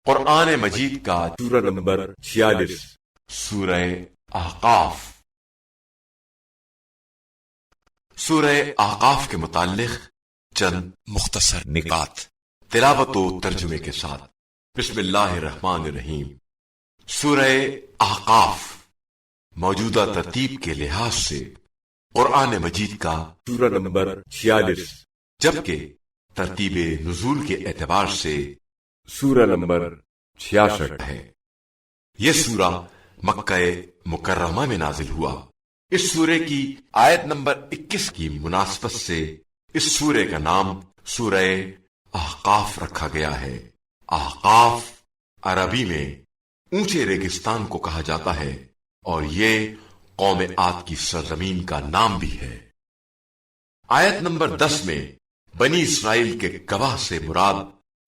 قرآن مجید کا سورہ نمبر 46 سورہ احقاف۔ سورہ احقاف کے متعلق چند مختصر نکات تلاوت و ترجمے کے ساتھ۔ بسم اللہ الرحمن الرحیم۔ سورہ احقاف موجودہ ترتیب کے لحاظ سے قرآن مجید کا سورہ نمبر 46 جبکہ ترتیب نزول کے اعتبار سے سورہ نمبر 66 ہے۔ یہ سورہ مکہ مکرمہ میں نازل ہوا۔ اس سورے کی آیت نمبر 21 کی مناسبت سے اس سورے کا نام سورہ احقاف رکھا گیا ہے۔ احقاف عربی میں اونچے ریگستان کو کہا جاتا ہے اور یہ قوم عاد کی سرزمین کا نام بھی ہے۔ آیت نمبر 10 میں بنی اسرائیل کے گواہ سے مراد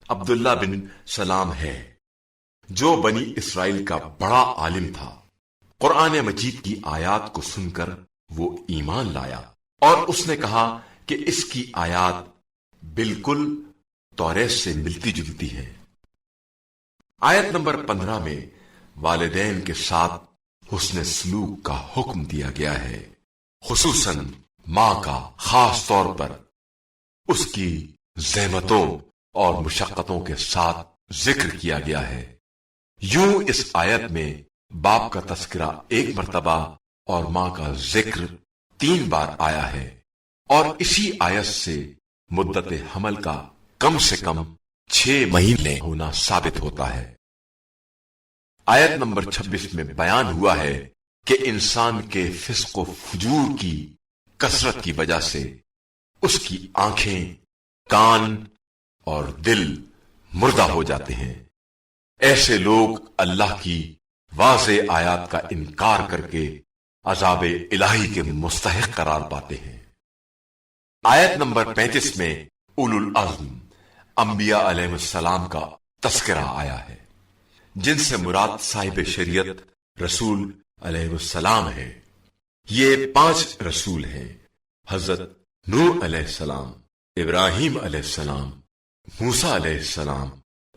عبداللہ بن سلام ہے، جو بنی اسرائیل کا بڑا عالم تھا۔ قرآن مجید کی آیات کو سن کر وہ ایمان لایا اور اس نے کہا کہ اس کی آیات بالکل توریت سے ملتی جلتی ہے۔ آیت نمبر 15 میں والدین کے ساتھ حسن سلوک کا حکم دیا گیا ہے، خصوصاً ماں کا خاص طور پر اس کی زحمتوں اور مشقتوں کے ساتھ ذکر کیا گیا ہے۔ یوں اس آیت میں باپ کا تذکرہ ایک مرتبہ اور ماں کا ذکر 3 بار آیا ہے، اور اسی آیت سے مدت حمل کا کم سے کم 6 مہینے ہونا ثابت ہوتا ہے۔ آیت نمبر 26 میں بیان ہوا ہے کہ انسان کے فسق و فجور کی کثرت کی وجہ سے اس کی آنکھیں، کان اور دل مردہ ہو جاتے ہیں۔ ایسے لوگ اللہ کی واضح آیات کا انکار کر کے عذاب الہی کے مستحق قرار پاتے ہیں۔ آیت نمبر 35 میں اولو العزم انبیاء علیہ السلام کا تذکرہ آیا ہے، جن سے مراد صاحب شریعت رسول علیہ السلام ہے۔ یہ 5 رسول ہیں: حضرت نوح علیہ السلام، ابراہیم علیہ السلام، موسیٰ علیہ السلام،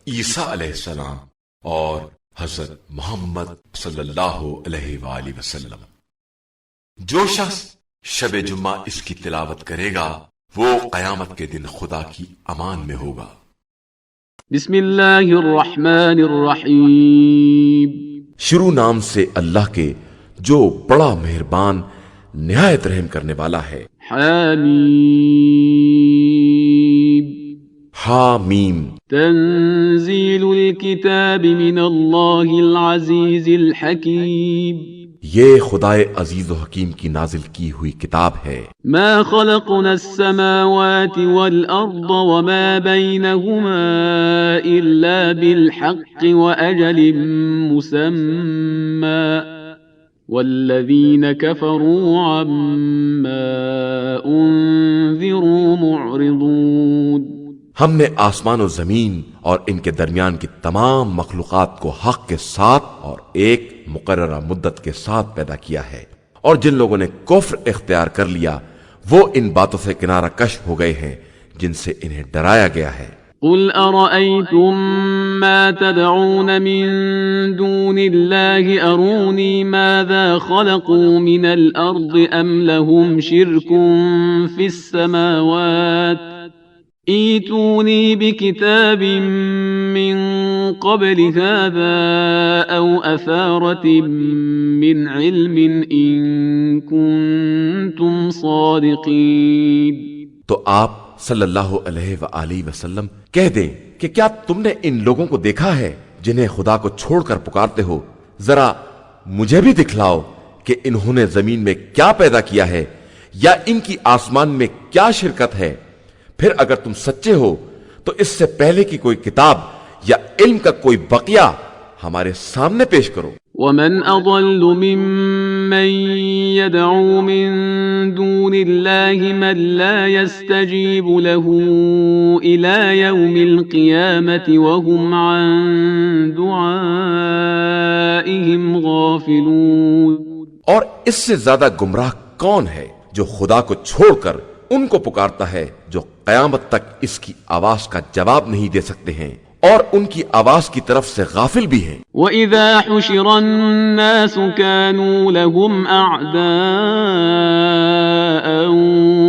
عیسیٰ علیہ السلام اور حضرت محمد صلی اللہ علیہ وآلہ وسلم۔ جو شخص شب جمعہ اس کی تلاوت کرے گا وہ قیامت کے دن خدا کی امان میں ہوگا۔ بسم اللہ الرحمن الرحیم۔ شروع نام سے اللہ کے جو بڑا مہربان نہایت رحم کرنے والا ہے۔ حامیم تنزیل الکتاب من اللہ العزیز الحکیم۔ یہ خدائے عزیز و حکیم کی نازل کی ہوئی کتاب ہے۔ ما خلقنا السماوات والارض وما بینہما الا بالحق واجل مسمى والذین کفروا عما انذروا معرضون۔ ہم نے آسمان و زمین اور ان کے درمیان کی تمام مخلوقات کو حق کے ساتھ اور ایک مقررہ مدت کے ساتھ پیدا کیا ہے، اور جن لوگوں نے کفر اختیار کر لیا وہ ان باتوں سے کنارہ کش ہو گئے ہیں جن سے انہیں ڈرایا گیا ہے۔ قل ارأيتم ما تدعون من دون الله أروني ماذا خلقوا من الأرض أم لهم شرك في السماوات ایتونی بکتاب من قبل هذا او اثارت من علم ان کنتم صادقین۔ تو آپ صلی اللہ علیہ وآلہ وسلم کہہ دیں کہ کیا تم نے ان لوگوں کو دیکھا ہے جنہیں خدا کو چھوڑ کر پکارتے ہو؟ ذرا مجھے بھی دکھلاؤ کہ انہوں نے زمین میں کیا پیدا کیا ہے یا ان کی آسمان میں کیا شرکت ہے۔ پھر اگر تم سچے ہو تو اس سے پہلے کی کوئی کتاب یا علم کا کوئی بقیہ ہمارے سامنے پیش کرو۔ ومن اضل ممن يدعو من دون الله من لا يستجيب له الى يوم القيامة وهم عن دعائهم غافلون۔ اور اس سے زیادہ گمراہ کون ہے جو خدا کو چھوڑ کر ان کو پکارتا ہے جو قیامت تک اس کی آواز کا جواب نہیں دے سکتے ہیں اور ان کی آواز کی طرف سے غافل بھی ہیں۔ وَإِذَا حُشِرَ النَّاسُ كَانُوا لَهُمْ أَعْدَاءً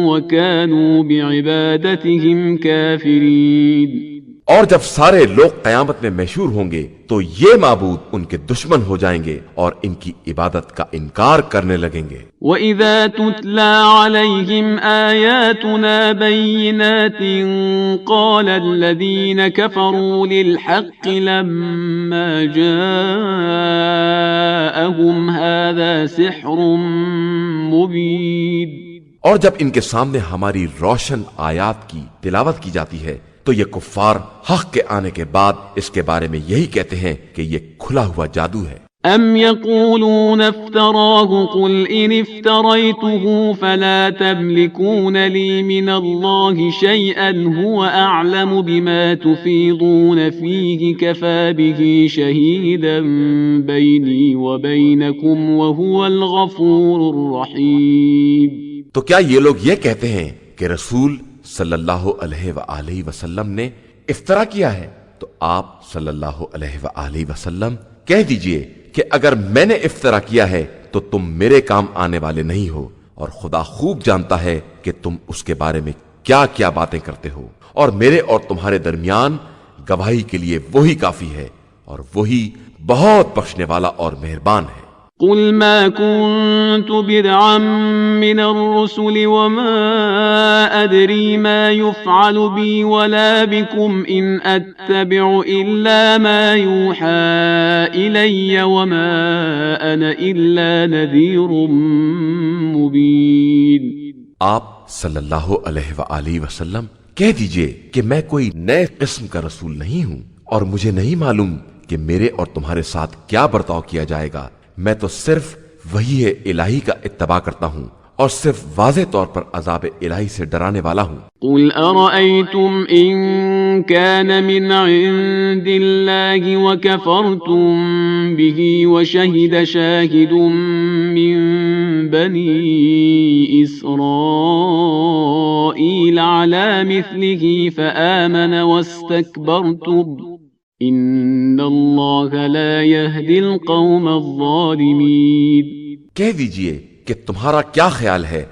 وَكَانُوا بِعِبَادَتِهِمْ كَافِرِينَ۔ اور جب سارے لوگ قیامت میں محشور ہوں گے تو یہ معبود ان کے دشمن ہو جائیں گے اور ان کی عبادت کا انکار کرنے لگیں گے۔ وَإِذَا تُتْلَى عَلَيْهِمْ آيَاتُنَا بَيِّنَاتٍ قَالَ الَّذِينَ كَفَرُوا لِلْحَقِّ لَمَّا جَاءَهُمْ هَذَا سِحْرٌ مُبِينٌ۔ اور جب ان کے سامنے ہماری روشن آیات کی تلاوت کی جاتی ہے تو یہ کفار حق کے آنے کے بعد اس کے بارے میں یہی کہتے ہیں کہ یہ کھلا ہوا جادو ہے۔ ام يقولون افتراه قل ان افتريته فلا تملكون لي من الله شيئا هو اعلم بما تفيضون فيه كفى به شهيدا بيني وبينكم وهو الغفور الرحيم۔ تو کیا یہ لوگ یہ کہتے ہیں کہ رسول صلی اللہ علیہ وآلہ وسلم نے افطرا کیا ہے؟ تو آپ صلی اللہ علیہ وآلہ وسلم کہہ دیجئے کہ اگر میں نے افطرا کیا ہے تو تم میرے کام آنے والے نہیں ہو، اور خدا خوب جانتا ہے کہ تم اس کے بارے میں کیا کیا باتیں کرتے ہو، اور میرے اور تمہارے درمیان گواہی کے لیے وہی کافی ہے، اور وہی بہت بخشنے والا اور مہربان ہے۔ قل ما كنت بدعا من الرسل وما أدري ما يفعل بي ولا بكم إن أتبع إلا ما يوحى إلي وما أنا إلا نذير مبين۔ آپ صلی اللہ علیہ وآلہ وسلم کہہ دیجئے کہ میں کوئی نئے قسم کا رسول نہیں ہوں، اور مجھے نہیں معلوم کہ میرے اور تمہارے ساتھ کیا برتاؤ کیا جائے گا۔ میں تو صرف وحی الہی کا اتباع کرتا ہوں اور صرف واضح طور پر عذاب الہی سے ڈرانے والا ہوں۔ قل ارأيتم ان كان من عند الله وكفرتم به وشهد شاهد من بني إسرائيل على مثله فآمن واستكبرتم ان اللہ لا يهدی القوم الظالمین۔ کہہ دیجئے کہ تمہارا کیا خیال ہے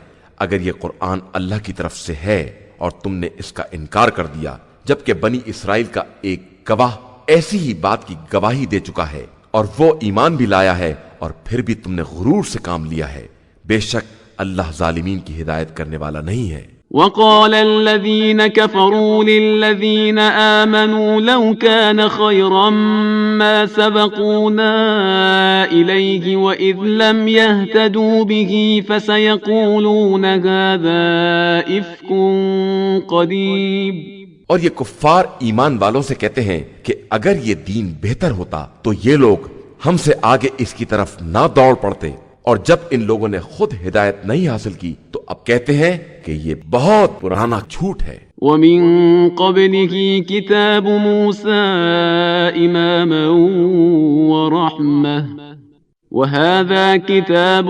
اگر یہ قرآن اللہ کی طرف سے ہے اور تم نے اس کا انکار کر دیا، جبکہ بنی اسرائیل کا ایک گواہ ایسی ہی بات کی گواہی دے چکا ہے اور وہ ایمان بھی لایا ہے، اور پھر بھی تم نے غرور سے کام لیا ہے۔ بے شک اللہ ظالمین کی ہدایت کرنے والا نہیں ہے۔ وقال الذين كفروا للذين آمنوا لو كان خيرا ما سبقونا إليه وإذ لم يهتدوا به فسيقولون هذا إفك قديم۔ اور یہ کفار ایمان والوں سے کہتے ہیں کہ اگر یہ دین بہتر ہوتا تو یہ لوگ ہم سے آگے اس کی طرف نہ دوڑ پڑتے، اور جب ان لوگوں نے خود ہدایت نہیں حاصل کی تو اب کہتے ہیں کہ یہ بہت پرانا جھوٹ ہے۔ وَمِن قَبْلِهِ كِتَابُ مُوسَىٰ إِمَامًا وَرَحْمَةً وَهَٰذَا كِتَابٌ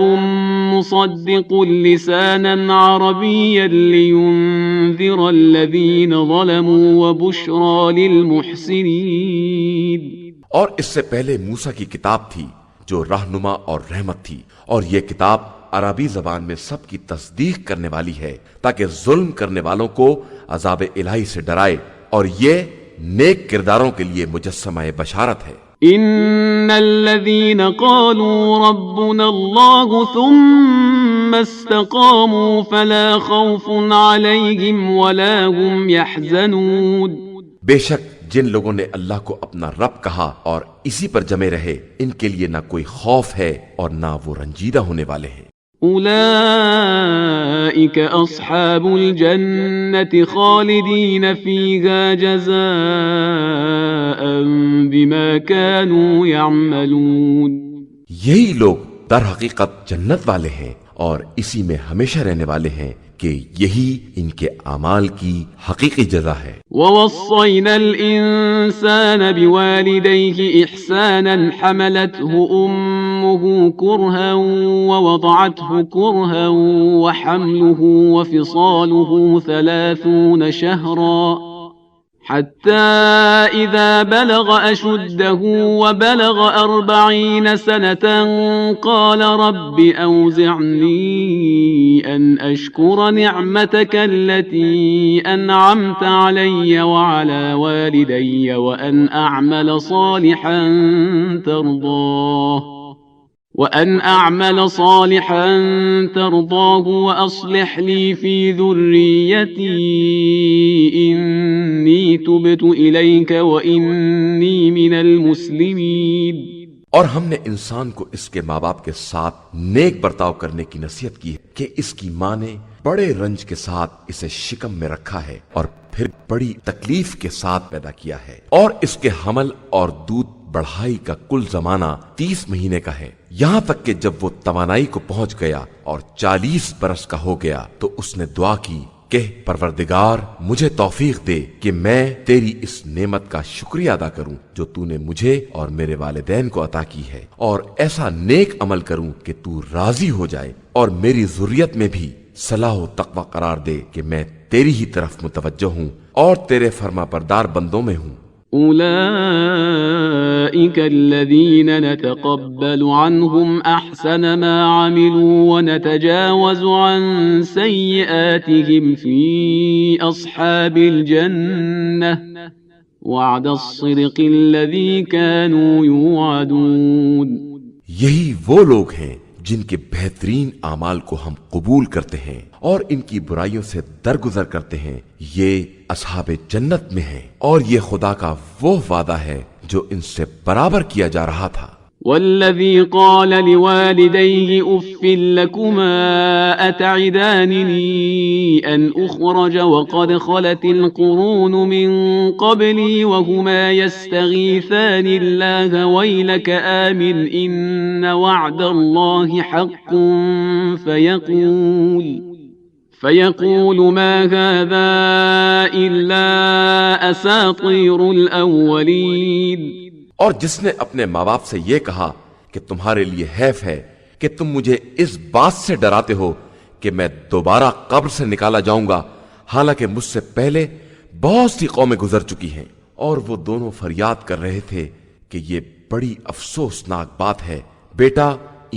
مُصَدِّقٌ لِسَانًا عَرَبِيًّا لِيُنذِرَ الَّذِينَ ظَلَمُوا وَبُشْرَىٰ لِلْمُحْسِنِينَ۔ اور اس سے پہلے موسیٰ کی کتاب تھی جو رہنما اور رحمت تھی، اور یہ کتاب عربی زبان میں سب کی تصدیق کرنے والی ہے تاکہ ظلم کرنے والوں کو عذاب الہی سے ڈرائے، اور یہ نیک کرداروں کے لیے مجسمہ بشارت ہے۔ ان الذين قالوا ربنا الله ثم استقاموا فلا خوف عليهم ولا هم يحزنون۔ بے شک جن لوگوں نے اللہ کو اپنا رب کہا اور اسی پر جمے رہے، ان کے لیے نہ کوئی خوف ہے اور نہ وہ رنجیدہ ہونے والے ہیں۔ اولئک اصحاب الجنة خالدین فیہا جزاء بما كانوا يعملون۔ یہی لوگ در حقیقت جنت والے ہیں اور اسی میں ہمیشہ رہنے والے ہیں کہ یہی ان کے اعمال کی حقیقی جزا ہے۔ وَوَصَّيْنَا الْإِنسَانَ بِوَالِدَيْهِ إِحْسَانًا حَمَلَتْهُ أُمُّهُ كُرْهًا وَوَضَعَتْهُ كُرْهًا وَحَمْلُهُ وَفِصَالُهُ 30 شَهْرًا حتى إذا بلغ أشده وبلغ 40 سنة قال رب أوزعني أن أشكر نعمتك التي أنعمت علي وعلى والدي وأن أعمل صالحا ترضاه وأصلح لي في ذريتي إني تبت إليك وإني من المسلمين۔ اور ہم نے انسان کو اس کے ماں باپ کے ساتھ نیک برتاؤ کرنے کی نصیحت کی ہے کہ اس کی ماں نے بڑے رنج کے ساتھ اسے شکم میں رکھا ہے اور پھر بڑی تکلیف کے ساتھ پیدا کیا ہے، اور اس کے حمل اور دودھ بڑھائی کا کل زمانہ 30 مہینے کا ہے، یہاں تک کہ جب وہ توانائی کو پہنچ گیا اور 40 برس کا ہو گیا تو اس نے دعا کی کہ پروردگار مجھے توفیق دے کہ میں تیری اس نعمت کا شکریہ ادا کروں جو تو نے مجھے اور میرے والدین کو عطا کی ہے، اور ایسا نیک عمل کروں کہ تو راضی ہو جائے، اور میری ذریت میں بھی صلاح و تقوی قرار دے کہ میں تیری ہی طرف متوجہ ہوں اور تیرے فرما بردار بندوں میں ہوں۔ أولئك الذين نتقبل عنهم أحسن ما عملوا ونتجاوز عن سيئاتهم في أصحاب الجنة وعد الصدق الذي كانوا يوعدون۔ یہی وہ لوگ ہیں جن کے بہترین اعمال کو ہم قبول کرتے ہیں اور ان کی برائیوں سے درگزر کرتے ہیں، یہ اصحاب جنت میں ہیں، اور یہ خدا کا وہ وعدہ ہے جو ان سے برابر کیا جا رہا تھا۔ والذي قال لوالديه أف لكما أتعدانني أن أخرج وقد خلت القرون من قبلي وهما يستغيثان الله ويلك آمن إن وعد الله حق فيقول ما هذا إلا أساطير الأولين۔ اور جس نے اپنے ماں باپ سے یہ کہا کہ تمہارے لیے حیف ہے کہ تم مجھے اس بات سے ڈراتے ہو کہ میں دوبارہ قبر سے نکالا جاؤں گا، حالانکہ مجھ سے پہلے بہت سی قومیں گزر چکی ہیں، اور وہ دونوں فریاد کر رہے تھے کہ یہ بڑی افسوسناک بات ہے، بیٹا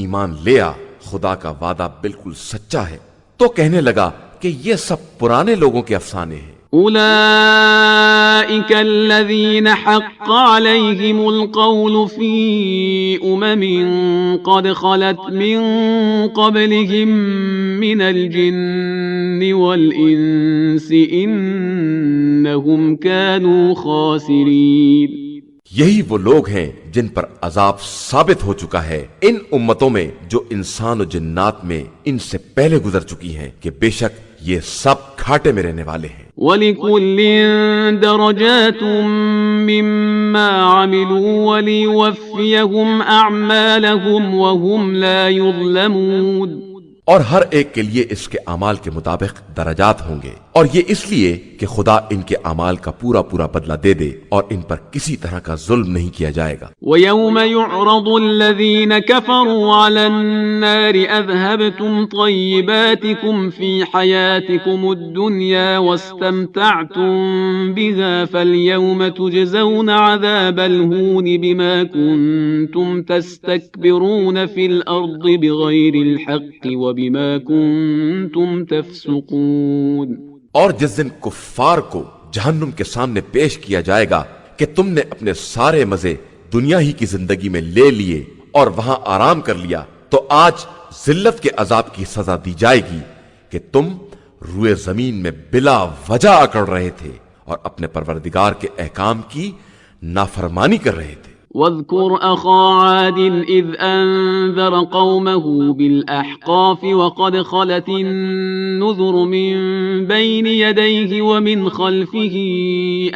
ایمان لے آ، خدا کا وعدہ بالکل سچا ہے۔ تو کہنے لگا کہ یہ سب پرانے لوگوں کے افسانے ہیں۔ أولئك الذين حق عليهم القول في قد خلت من قبلهم من الجن والإنس إنهم كانوا خاسرين۔ یہی وہ لوگ ہیں جن پر عذاب ثابت ہو چکا ہے ان امتوں میں جو انسان و جنات میں ان سے پہلے گزر چکی ہیں کہ بے شک یہ سب گھاٹے میں رہنے والے ہیں۔ وَلِكُلٍّ دَرَجَاتٌ مِّمَّا عَمِلُوا وَلِيُوَفِّيَهُمْ أَعْمَالَهُمْ وَهُمْ لَا يُظْلَمُونَ۔ اور ہر ایک کے لیے اس کے اعمال کے مطابق درجات ہوں گے، اور یہ اس لیے کہ خدا ان کے اعمال کا پورا پورا بدلہ دے دے اور ان پر کسی طرح کا ظلم نہیں کیا جائے گا۔ وَيَوْمَ يُعْرَضُ الَّذِينَ كَفَرُوا عَلَى النَّارِ أَذْهَبْتُمْ طَيِّبَاتِكُمْ فِي حَيَاتِكُمُ الدُّنْيَا وَاسْتَمْتَعْتُمْ بِهَا فَالْيَوْمَ تُجْزَوْنَ عَذَابَ الْهُونِ بِمَا كُنتُمْ تَسْتَكْبِرُونَ فِي الْأَرْضِ بِغَيْرِ الْحَقِّ وَبِمَا كُنتُمْ تَفْسُقُونَ۔ اور جس دن کفار کو جہنم کے سامنے پیش کیا جائے گا کہ تم نے اپنے سارے مزے دنیا ہی کی زندگی میں لے لیے اور وہاں آرام کر لیا، تو آج ذلت کے عذاب کی سزا دی جائے گی کہ تم روئے زمین میں بلا وجہ اکڑ رہے تھے اور اپنے پروردگار کے احکام کی نافرمانی کر رہے تھے۔ واذكر أخا عاد إذ أنذر قومه بالأحقاف وقد خلت النذر من بين يديه ومن خلفه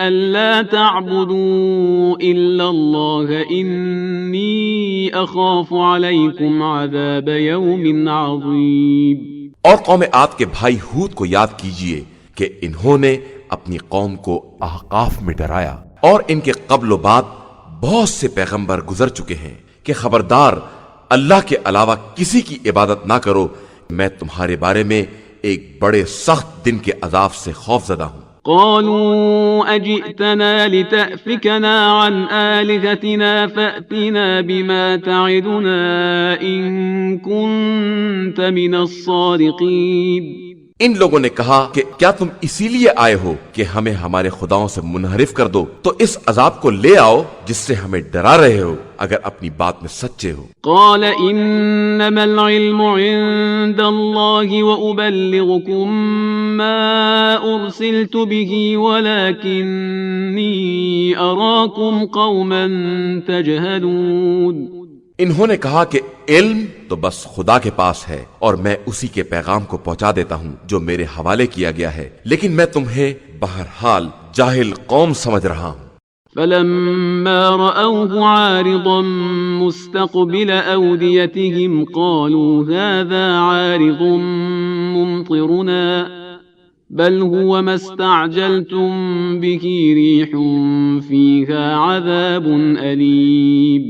ألا تعبدوا إلا الله إني أخاف عليكم عذاب يوم عظيم۔ اور قوم عاد کے بھائی ہود کو یاد کیجئے کہ انہوں نے اپنی قوم کو احقاف میں ڈرایا، اور ان کے قبل و بعد بہت سے پیغمبر گزر چکے ہیں کہ خبردار اللہ کے علاوہ کسی کی عبادت نہ کرو، میں تمہارے بارے میں ایک بڑے سخت دن کے عذاب سے خوف زدہ ہوں۔ قالوا أجئتنا لتأفكنا عن آلهتنا فأتنا بما تعدنا إن كنت من الصادقين۔ ان لوگوں نے کہا کہ کیا تم اسی لیے آئے ہو کہ ہمیں ہمارے خداؤں سے منحرف کر دو، تو اس عذاب کو لے آؤ جس سے ہمیں ڈرا رہے ہو اگر اپنی بات میں سچے ہو۔ قال انما العلم عند الله وابلغكم ما ارسلت به ولكني اراكم قوما تجهلون۔ انہوں نے کہا کہ علم تو بس خدا کے پاس ہے اور میں اسی کے پیغام کو پہنچا دیتا ہوں جو میرے حوالے کیا گیا ہے، لیکن میں تمہیں بہرحال جاہل قوم سمجھ رہا ہوں۔ فلما رأوه عارضا مستقبل أوديتهم قالوا هذا عارض ممطرنا بل هو ما استعجلتم به ريح فيها عذاب أليم۔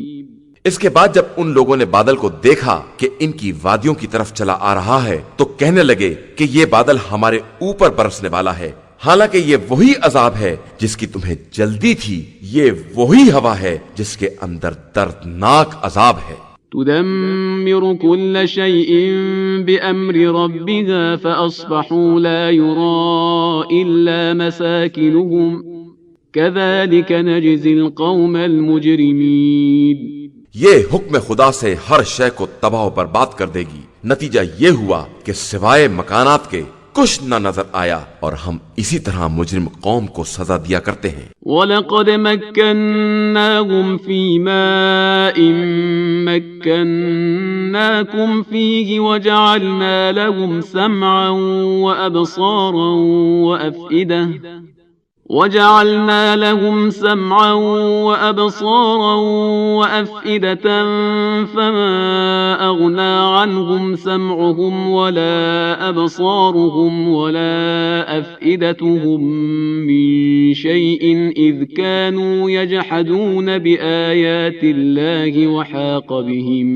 اس کے بعد جب ان لوگوں نے بادل کو دیکھا کہ ان کی وادیوں کی طرف چلا آ رہا ہے تو کہنے لگے کہ یہ بادل ہمارے اوپر برسنے والا ہے، حالانکہ یہ وہی عذاب ہے جس کی تمہیں جلدی تھی، یہ وہی ہوا ہے جس کے اندر دردناک عذاب ہے۔ تدمر كل شيء بأمر ربها فأصبحوا لا يرى إلا مساكنهم كذلك نجزي القوم المجرمين۔ یہ حکم خدا سے ہر شے کو تباہ و برباد کر دے گی، نتیجہ یہ ہوا کہ سوائے مکانات کے کچھ نہ نظر آیا، اور ہم اسی طرح مجرم قوم کو سزا دیا کرتے ہیں۔ وَلَقَدْ مَكَّنَّاهُمْ فِي مَاءٍ مَكَّنَّاكُمْ فِيهِ وَجَعَلْنَا لَهُمْ سَمْعًا وَأَبْصَارًا وَأَفْئِدَةً فَمَا أَغْنَى عَنْهُمْ سَمْعُهُمْ وَلَا أَبْصَارُهُمْ وَلَا أَفْئِدَتُهُمْ مِنْ شَيْءٍ إِذْ كَانُوا يَجْحَدُونَ بِآيَاتِ اللَّهِ وَحَاقَ بِهِمْ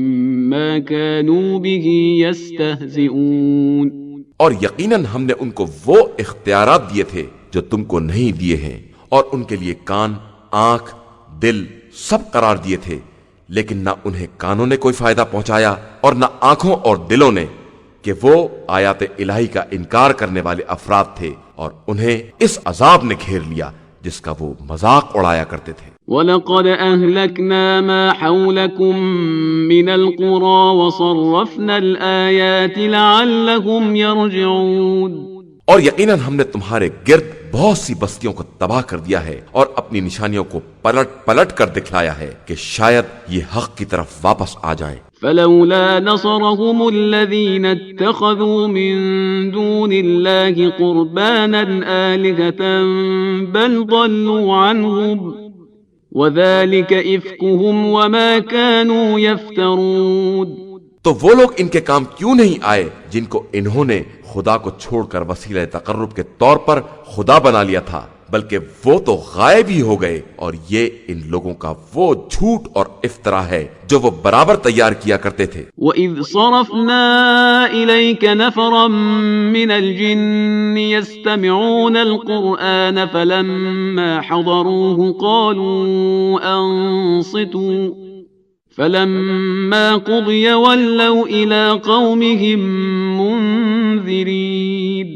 مَا كَانُوا بِهِ يَسْتَهْزِئُونَ۔ اور یقیناً ہم نے ان کو وہ اختیارات دیے تھے جو تم کو نہیں دیے ہیں، اور ان کے لیے کان، آنکھ، دل سب قرار دیے تھے، لیکن نہ انہیں کانوں نے کوئی فائدہ پہنچایا اور نہ آنکھوں اور دلوں نے، کہ وہ آیات الہی کا انکار کرنے والے افراد تھے، اور انہیں اس عذاب نے گھیر لیا جس کا وہ مذاق اڑایا کرتے تھے۔ وَلَقَدْ أَهْلَكْنَا مَا حَوْلَكُمْ مِنَ الْقُرَى وَصَرَّفْنَا الْآيَاتِ لَعَلَّهُمْ يَرْجِعُونَ۔ اور یقیناً ہم نے تمہارے گرد بہت سی بستیوں کو تباہ کر دیا ہے اور اپنی نشانیوں کو پلٹ پلٹ کر دکھلایا ہے کہ شاید یہ حق کی طرف واپس آ جائیں۔ فلولا نصرهم الذين اتخذوا من دون الله قربانا آلهة بل ضلوا عنهم وذلك إفكهم وما كانوا يفترون۔ تو وہ لوگ ان کے کام کیوں نہیں آئے جن کو انہوں نے خدا کو چھوڑ کر وسیلہ تقرب کے طور پر خدا بنا لیا تھا، بلکہ وہ تو غائب ہی ہو گئے، اور یہ ان لوگوں کا وہ جھوٹ اور افطرا ہے جو وہ برابر تیار کیا کرتے تھے۔ وَإِذْ صَرَفْنَا إِلَيْكَ نَفَرًا مِّنَ الْجِنِّ يَسْتَمِعُونَ الْقُرْآنَ فَلَمَّا حَضَرُوهُ قَالُوا أَنصِتُوا فَلَمَّا قُضِيَ وَلَّوْا إِلَىٰ قَوْمِهِمْ مُنذِرِينَ۔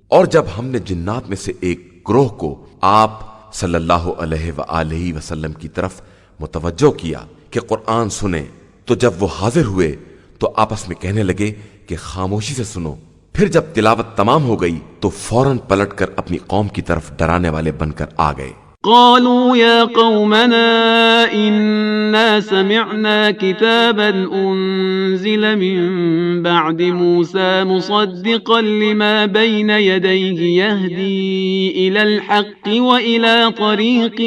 اور جب ہم نے جنات میں سے ایک گروہ کو آپ صلی اللہ علیہ وآلہ وسلم کی طرف متوجہ کیا کہ قرآن سنیں، تو جب وہ حاضر ہوئے تو آپس میں کہنے لگے کہ خاموشی سے سنو، پھر جب تلاوت تمام ہو گئی تو فوراً پلٹ کر اپنی قوم کی طرف ڈرانے والے بن کر آ گئے۔ قالوا يا قومنا إنا سمعنا كتابا أنزل من بعد موسى مصدقا لما بين يديه يهدي إلى الحق وإلى طريق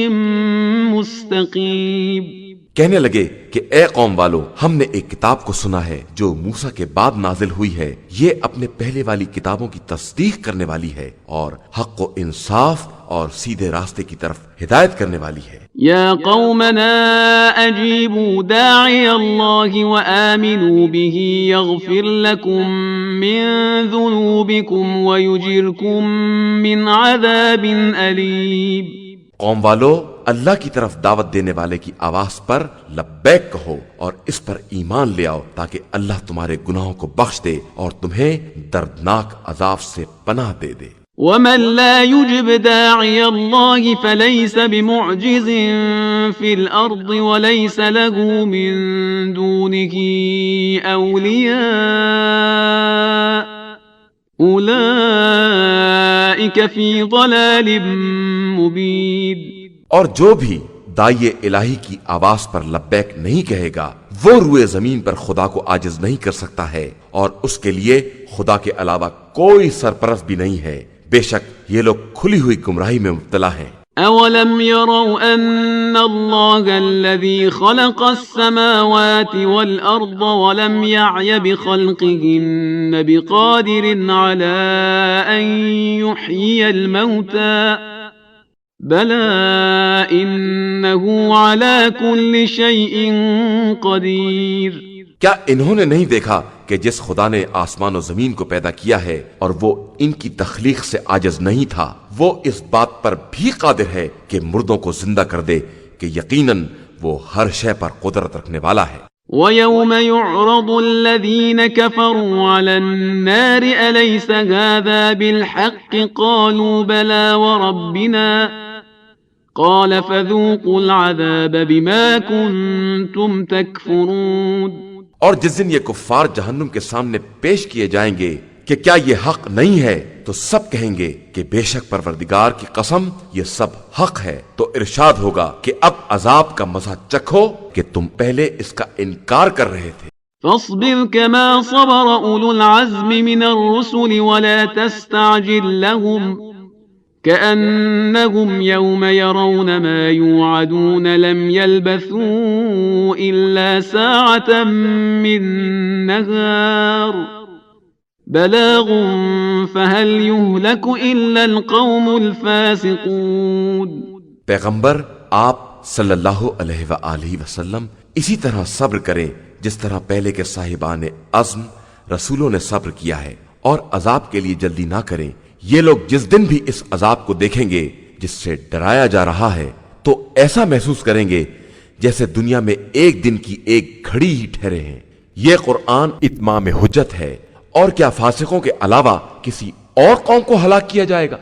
مستقيم۔ کہنے لگے کہ اے قوم والو، ہم نے ایک کتاب کو سنا ہے جو موسیٰ کے بعد نازل ہوئی ہے، یہ اپنے پہلے والی کتابوں کی تصدیق کرنے والی ہے اور حق و انصاف اور سیدھے راستے کی طرف ہدایت کرنے والی ہے۔ يا قومنا أجيبوا داعي الله وآمنوا به يغفر لكم من ذنوبكم ويجركم من عذاب أليم۔ قوم والو، اللہ کی طرف دعوت دینے والے کی آواز پر لبیک کہو اور اس پر ایمان لے آؤ تاکہ اللہ تمہارے گناہوں کو بخش دے اور تمہیں دردناک عذاب سے پناہ دے دے۔ ومن لا يجب داعي الله فليس بمعجز في الأرض وليس له من دونه أولياء أولئك في ضلال مبين۔ اور جو بھی داعی الہی کی آواز پر لبیک نہیں کہے گا وہ روئے زمین پر خدا کو عاجز نہیں کر سکتا ہے، اور اس کے لیے خدا کے علاوہ کوئی سرپرست بھی نہیں ہے۔ بے شک یہ لوگ کھلی ہوئی گمراہی میں مبتلا ہیں۔ أولم يروا أن الله الذي خلق السماوات والأرض ولم يعي بخلقهن بقادر على أن يحيي الموتى بلى إنه على كل شيء قدير۔ کیا انہوں نے نہیں دیکھا کہ جس خدا نے آسمان و زمین کو پیدا کیا ہے اور وہ ان کی تخلیق سے عاجز نہیں تھا، وہ اس بات پر بھی قادر ہے کہ مردوں کو زندہ کر دے کہ یقیناً وہ ہر شے پر قدرت رکھنے والا ہے۔ وَيَوْمَ يُعْرَضُ الَّذِينَ كَفَرُوا عَلَى النَّارِ أَلَيْسَ هَذَا بِالْحَقِّ قَالُوا بَلَى وَرَبِّنَا قَالَ فَذُوقُوا الْعَذَابَ بِمَا كُنتُمْ تَكْفُرُونَ۔ اور جس دن یہ کفار جہنم کے سامنے پیش کیے جائیں گے کہ کیا یہ حق نہیں ہے، تو سب کہیں گے کہ بے شک پروردگار کی قسم یہ سب حق ہے۔ تو ارشاد ہوگا کہ اب عذاب کا مزہ چکھو کہ تم پہلے اس کا انکار کر رہے تھے۔ فاصبر كما صبر أولو العزم من الرسل ولا تستعجل لهم كأنهم يوم يرون ما يوعدون لم يلبثوا إلا ساعة من نهار بلاغ فهل يهلك إلا القوم الفاسقون۔ پیغمبر آپ صلی اللہ علیہ وآلہ وسلم اسی طرح صبر کریں جس طرح پہلے کے صاحبان عزم رسولوں نے صبر کیا ہے، اور عذاب کے لیے جلدی نہ کریں۔ یہ لوگ جس دن بھی اس عذاب کو دیکھیں گے جس سے ڈرایا جا رہا ہے تو ایسا محسوس کریں گے جیسے دنیا میں ایک دن کی ایک گھڑی ہی ٹھہرے ہیں۔ یہ قرآن اتمام حجت ہے، اور کیا فاسقوں کے علاوہ کسی اور قوم کو ہلاک کیا جائے گا؟